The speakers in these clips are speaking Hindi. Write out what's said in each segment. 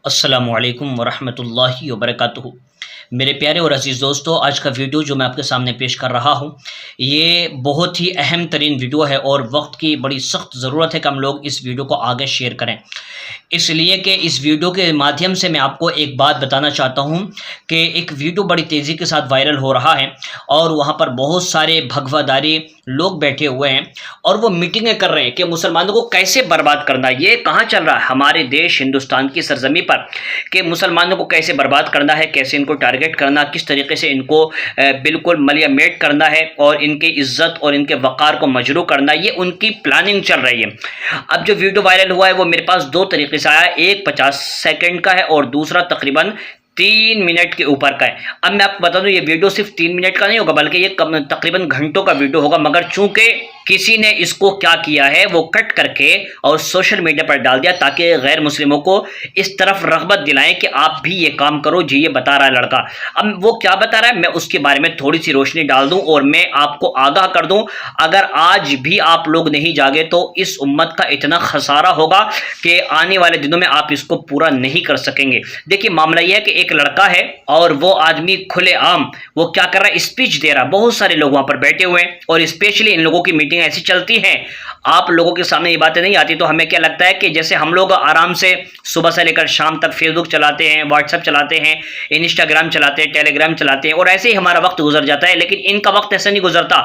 अस्सलामुअलैकुम वरहमतुल्लाहि वबरकातुहू। मेरे प्यारे और अज़ीज़ दोस्तों, आज का वीडियो जो मैं आपके सामने पेश कर रहा हूँ, ये बहुत ही अहम तरीन वीडियो है और वक्त की बड़ी सख्त ज़रूरत है कि हम लोग इस वीडियो को आगे शेयर करें। इसलिए कि इस वीडियो के माध्यम से मैं आपको एक बात बताना चाहता हूँ कि एक वीडियो बड़ी तेज़ी के साथ वायरल हो रहा है और वहाँ पर बहुत सारे भगवादारी लोग बैठे हुए हैं और वो मीटिंगें कर रहे हैं कि मुसलमानों को कैसे बर्बाद करना। ये कहाँ चल रहा है? हमारे देश हिंदुस्तान की सरजमी पर, कि मुसलमानों को कैसे बर्बाद करना है, कैसे इनको टारगेट करना, किस तरीके से इनको बिल्कुल मलियामेट करना है और इनकी इज्जत और इनके वक़ार को मजरू करना, ये उनकी प्लानिंग चल रही है। अब जो वीडियो वायरल हुआ है वो मेरे पास दो तरीके से आया, एक 50 सेकंड का है और दूसरा तकरीबन 3 मिनट के ऊपर का है। अब मैं आपको बता दूं, ये वीडियो सिर्फ 3 मिनट का नहीं होगा बल्कि ये तकरीबन घंटों का वीडियो होगा, मगर चूंकि किसी ने इसको क्या किया है वो कट करके और सोशल मीडिया पर डाल दिया ताकि गैर मुस्लिमों को इस तरफ रग़बत दिलाएं कि आप भी ये काम करो जी, ये बता रहा है लड़का। अब वो क्या बता रहा है मैं उसके बारे में थोड़ी सी रोशनी डाल दूं और मैं आपको आगाह कर दूं, अगर आज भी आप लोग नहीं जागे तो इस उम्मत का इतना खसारा होगा कि आने वाले दिनों में आप इसको पूरा नहीं कर सकेंगे। देखिए, मामला यह है कि एक लड़का है और वो आदमी खुलेआम वो क्या कर रहा है, स्पीच दे रहा है। बहुत सारे लोग वहां पर बैठे हुए हैं और स्पेशली इन लोगों की मीटिंग ऐसी चलती है, आप लोगों के सामने ये बातें नहीं आती तो हमें क्या लगता है कि जैसे हम लोग आराम से सुबह से लेकर शाम तक फेसबुक चलाते हैं, व्हाट्सएप चलाते हैं, इंस्टाग्राम चलाते हैं, टेलीग्राम चलाते हैं और ऐसे ही हमारा वक्त गुजर जाता है। लेकिन इनका वक्त ऐसे नहीं गुजरता,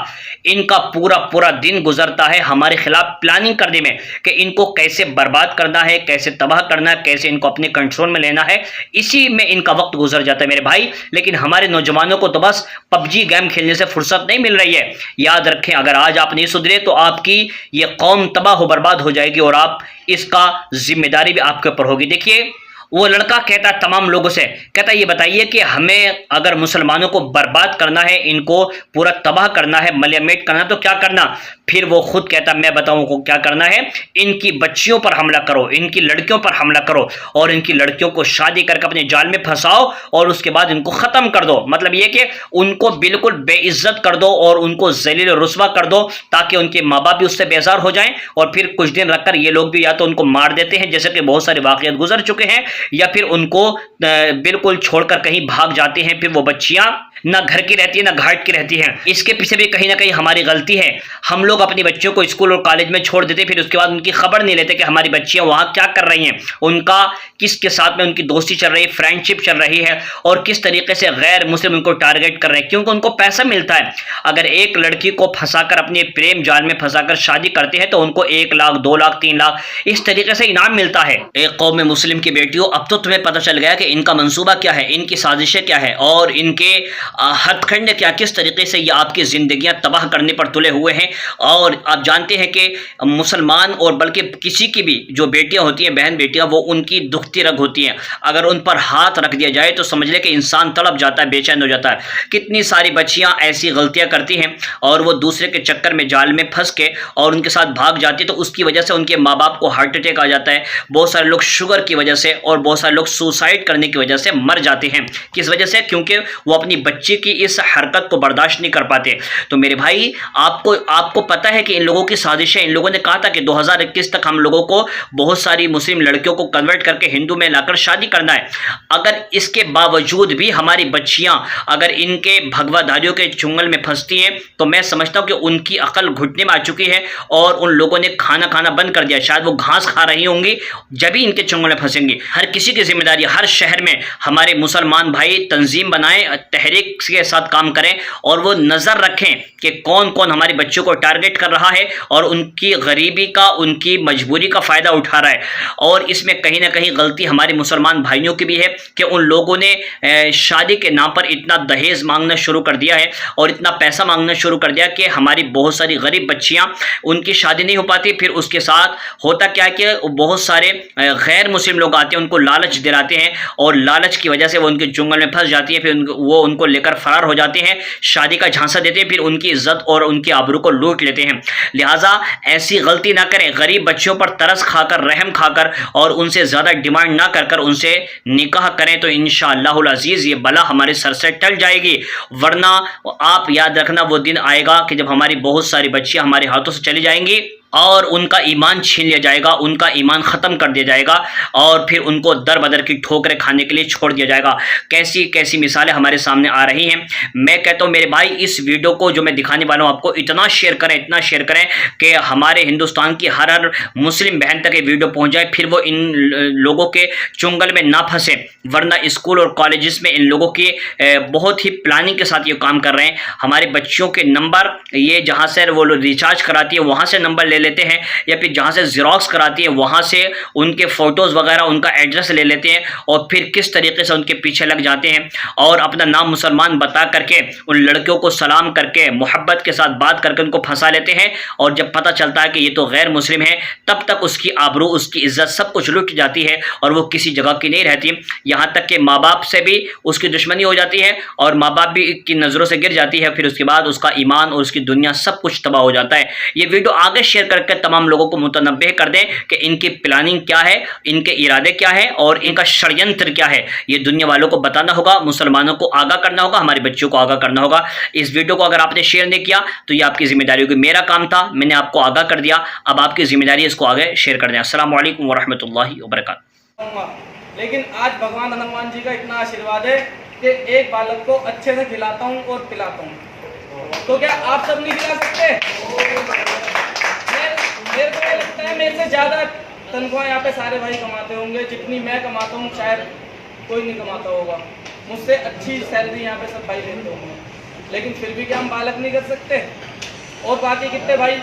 इनका पूरा पूरा दिन गुजरता है हमारे खिलाफ प्लानिंग करने में कि इनको कैसे बर्बाद करना है, कैसे तबाह करना है, कैसे इनको अपने कंट्रोल में लेना है, इसी में इनका वक्त गुजर जाता है मेरे भाई। लेकिन हमारे नौजवानों को तो बस पबजी गेम खेलने से फुर्सत नहीं मिल रही है। याद रखें, अगर आज आप नहीं सुधरे तो आपकी ये कौम तबाह हो बर्बाद हो जाएगी और आप इसका जिम्मेदारी भी आपके ऊपर होगी। देखिए, वो लड़का कहता है तमाम लोगों से, कहता है ये बताइए कि हमें अगर मुसलमानों को बर्बाद करना है, इनको पूरा तबाह करना है, मलियामेट करना है तो क्या करना? फिर वो खुद कहता है मैं बताऊं को क्या करना है, इनकी बच्चियों पर हमला करो, इनकी लड़कियों पर हमला करो और इनकी लड़कियों को शादी करके अपने जाल में फंसाओ और उसके बाद इनको खत्म कर दो। मतलब ये कि उनको बिल्कुल बेइज्जत कर दो और उनको जलील रुस्वा कर दो ताकि उनके माँ बाप भी उससे बेजार हो जाएं और फिर कुछ दिन रखकर ये लोग भी या तो उनको मार देते हैं जैसे कि बहुत सारे वाकयात गुजर चुके हैं, या फिर उनको बिल्कुल छोड़कर कहीं भाग जाते हैं। फिर वो बच्चियां ना घर की रहती है ना घाट की रहती है। इसके पीछे भी कहीं ना कहीं हमारी गलती है। हम लोग अपनी बच्चियों को स्कूल और कॉलेज में छोड़ देते, फिर उसके बाद उनकी खबर नहीं लेते कि हमारी बच्चियां वहां क्या कर रही हैं, उनका किसके साथ में उनकी दोस्ती चल रही है, फ्रेंडशिप चल रही है और किस तरीके से गैर मुस्लिम उनको टारगेट कर रहे हैं, क्योंकि उनको पैसा मिलता है। अगर एक लड़की को फंसाकर अपने प्रेम जाल में फंसाकर शादी करते हैं तो उनको 1 लाख 2 लाख 3 लाख इस तरीके से इनाम मिलता है। एक कौम मुस्लिम की बेटियों, अब तो तुम्हें पता चल गया कि इनका मंसूबा क्या है, इनकी साजिशें क्या है और इनके हथकंडे क्या, किस तरीके से ये आपकी जिंदगियां तबाह करने पर तुले हुए हैं। और आप जानते हैं कि मुसलमान और बल्कि किसी की भी जो बेटियां होती हैं, बहन बेटियां, वो उनकी दुखती रग होती हैं। अगर उन पर हाथ रख दिया जाए तो समझ ले कि इंसान तड़प जाता है, बेचैन हो जाता है। कितनी सारी बच्चियां ऐसी गलतियां करती हैं और वो दूसरे के चक्कर में जाल में फंस के और उनके साथ भाग जाती है तो उसकी वजह से उनके माँ बाप को हार्ट अटैक आ जाता है। बहुत सारे लोग शुगर की वजह से और बहुत सारे लोग सुसाइड करने की वजह से मर जाते हैं। किस वजह से? क्योंकि वो अपनी बच्ची की इस हरकत को बर्दाश्त नहीं कर पाते। तो मेरे भाई, आपको पता है कि इन लोगों की साजिशें, इन लोगों ने कहा था कि 2021 तक हम लोगों को बहुत सारी मुस्लिम लड़कियों को कन्वर्ट करके हिंदू में लाकर शादी करना है। अगर इसके बावजूद भी हमारी बच्चियां अगर इनके भगवाधारियों के चुंगल में फंसती हैं तो मैं समझता हूं कि उनकी अकल घुटने में आ चुकी है और उन लोगों ने खाना खाना बंद कर दिया। शायद वो घास खा रही होंगी जब भी इनके चुंगल में फंसेंगी। हर किसी की जिम्मेदारी, हर शहर में हमारे मुसलमान भाई तंजीम बनाएं, तहरीक के साथ काम करें और वो नजर रखें कि कौन कौन हमारी बच्चों को टारगेट कर रहा है और उनकी गरीबी का, उनकी मजबूरी का फायदा उठा रहा है। और इसमें कहीं ना कहीं गलती हमारे मुसलमान भाइयों की भी है कि उन लोगों ने शादी के नाम पर इतना दहेज मांगना शुरू कर दिया है और इतना पैसा मांगना शुरू कर दिया कि हमारी बहुत सारी गरीब बच्चियां, उनकी शादी नहीं हो पाती। फिर उसके साथ होता क्या है कि बहुत सारे गैर मुस्लिम लोग आते हैं, उनको लालच दिलाते हैं और लालच की वजह से वो उनके चुंगल में फंस जाती है। फिर वो उनको लेकर फरार हो जाते हैं, शादी का झांसा देते हैं, फिर उनकी इज्जत और उनकी आबरू को लूट लेते हैं। लिहाजा ऐसी गलती ना करें। गरीब बच्चियों पर तरस खाकर, रहम खाकर और उनसे ज़्यादा डिमांड ना कर उनसे निकाह करें तो इंशाअल्लाहुल अज़ीज़ ये बला हमारे सर से टल जाएगी। वरना आप याद रखना, वो दिन आएगा कि जब हमारी बहुत सारी बच्चियां हमारे हाथों से चली जाएंगी और उनका ईमान छीन लिया जाएगा, उनका ईमान ख़त्म कर दिया जाएगा और फिर उनको दर बदर की ठोकरें खाने के लिए छोड़ दिया जाएगा। कैसी कैसी मिसालें हमारे सामने आ रही हैं। मैं कहता हूँ मेरे भाई, इस वीडियो को जो मैं दिखाने वाला हूँ आपको, इतना शेयर करें, इतना शेयर करें कि हमारे हिंदुस्तान की हर मुस्लिम बहन तक ये वीडियो पहुँच जाए, फिर वो इन लोगों के चुंगल में ना फंसे। वरना स्कूल और कॉलेजेस में इन लोगों की बहुत ही प्लानिंग के साथ ये काम कर रहे हैं। हमारे बच्चों के नंबर, ये जहाँ से वो रिचार्ज कराती है वहाँ से नंबर ले लेते हैं, या फिर जहाँ से ज़ेरॉक्स कराती है वहाँ से उनके फ़ोटोज़ वगैरह, उनका एड्रेस ले लेते हैं और फिर किस तरीके से उनके पीछे लग जाते हैं और अपना नाम मुसलमान बता करके उन लड़कियों को सलाम करके मोहब्बत के साथ बात करके उनको फंसा लेते हैं। और जब पता चलता है कि ये तो गैर मुस्लिम है, तब तक उसकी आबरू, उसकी इज्जत सब कुछ लुट जाती है और वो किसी जगह की नहीं रहती। यहाँ तक कि माँ बाप से भी उसकी दुश्मनी हो जाती है और माँ बाप भी की नज़रों से गिर जाती है। फिर उसके बाद उसका ईमान और उसकी दुनिया सब कुछ तबाह हो जाता है। ये वीडियो आगे शेयर करके तमाम लोगों को मुतनब्बे कर दें कि इनकी प्लानिंग क्या है, इनके इरादे क्या है और इनका षड्यंत्र क्या है। ये दुनिया वालों को बताना होगा, मुसलमानों को आगाह करना होगा, हमारे बच्चों को आगाह करना होगा। इस वीडियो को अगर आपने शेयर नहीं किया तो ये आपकी जिम्मेदारी होगी। मेरा काम था, मैंने आपको आगाह कर दिया, अब आपकी जिम्मेदारी है इसको आगे शेयर कर दें। अस्सलाम वालेकुम वरहमतुल्लाहि वबरकातुहू। लेकिन आज भगवान हनुमान जी का इतना आशीर्वाद है कि एक बालक को अच्छे से खिलाता हूँ और पिलाता हूँ। तो क्या आप सब नहीं खिला सकते? मेरे को लगता है मेरे से ज़्यादा तनख्वाह यहाँ पे सारे भाई कमाते होंगे। जितनी मैं कमाता हूँ शायद कोई नहीं कमाता होगा। मुझसे अच्छी सैलरी यहाँ पे सब भाई लेते होंगे, लेकिन फिर भी क्या हम बालक नहीं कर सकते? और बाकी कितने भाई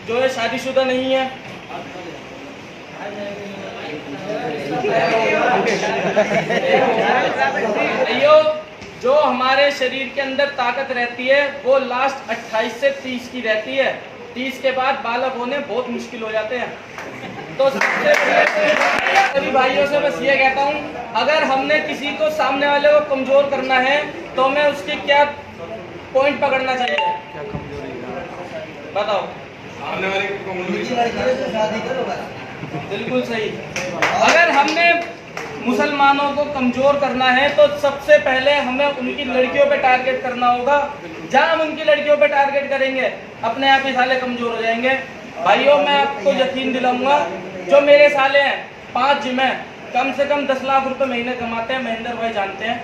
जो है शादीशुदा नहीं है, जो हमारे शरीर के अंदर ताकत रहती है वो लास्ट 28 से 30 की रहती है। 30 के बाद बालक होने बहुत मुश्किल हो जाते हैं। तो सभी भाइयों से बस ये कहता हूँ, अगर हमने किसी को, सामने वाले को कमजोर करना है तो हमें उसके क्या पॉइंट पकड़ना चाहिए? बताओ। बिल्कुल सही। अगर हमने मुसलमानों को कमजोर करना है तो सबसे पहले हमें उनकी लड़कियों पे टारगेट करना होगा। जहाँ हम उनकी लड़कियों पे टारगेट करेंगे अपने आप ही साले कमजोर हो जाएंगे। भाइयों, मैं आपको यकीन दिलाऊंगा, जो मेरे साले हैं 5 जिम है, कम से कम 10 लाख रुपए महीने कमाते हैं। महेंद्र भाई जानते हैं,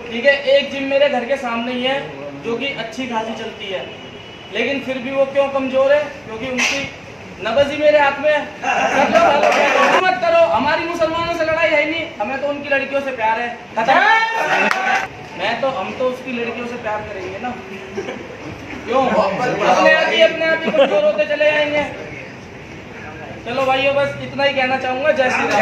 ठीक है। एक जिम मेरे घर के सामने ही है जो कि अच्छी खासी चलती है, लेकिन फिर भी वो क्यों कमजोर है? क्योंकि उनकी नब्ज ही मेरे हाथ में है। मत करो, हमारी मुसलमानों से लड़ाई है नहीं, हमें तो उनकी लड़कियों से प्यार है। हम तो उसकी लड़कियों से प्यार करेंगे ना, क्यों? अपने आप ही कमजोर होते चले जाएंगे। चलो भाइयों, बस इतना ही कहना चाहूंगा। जय श्री राम।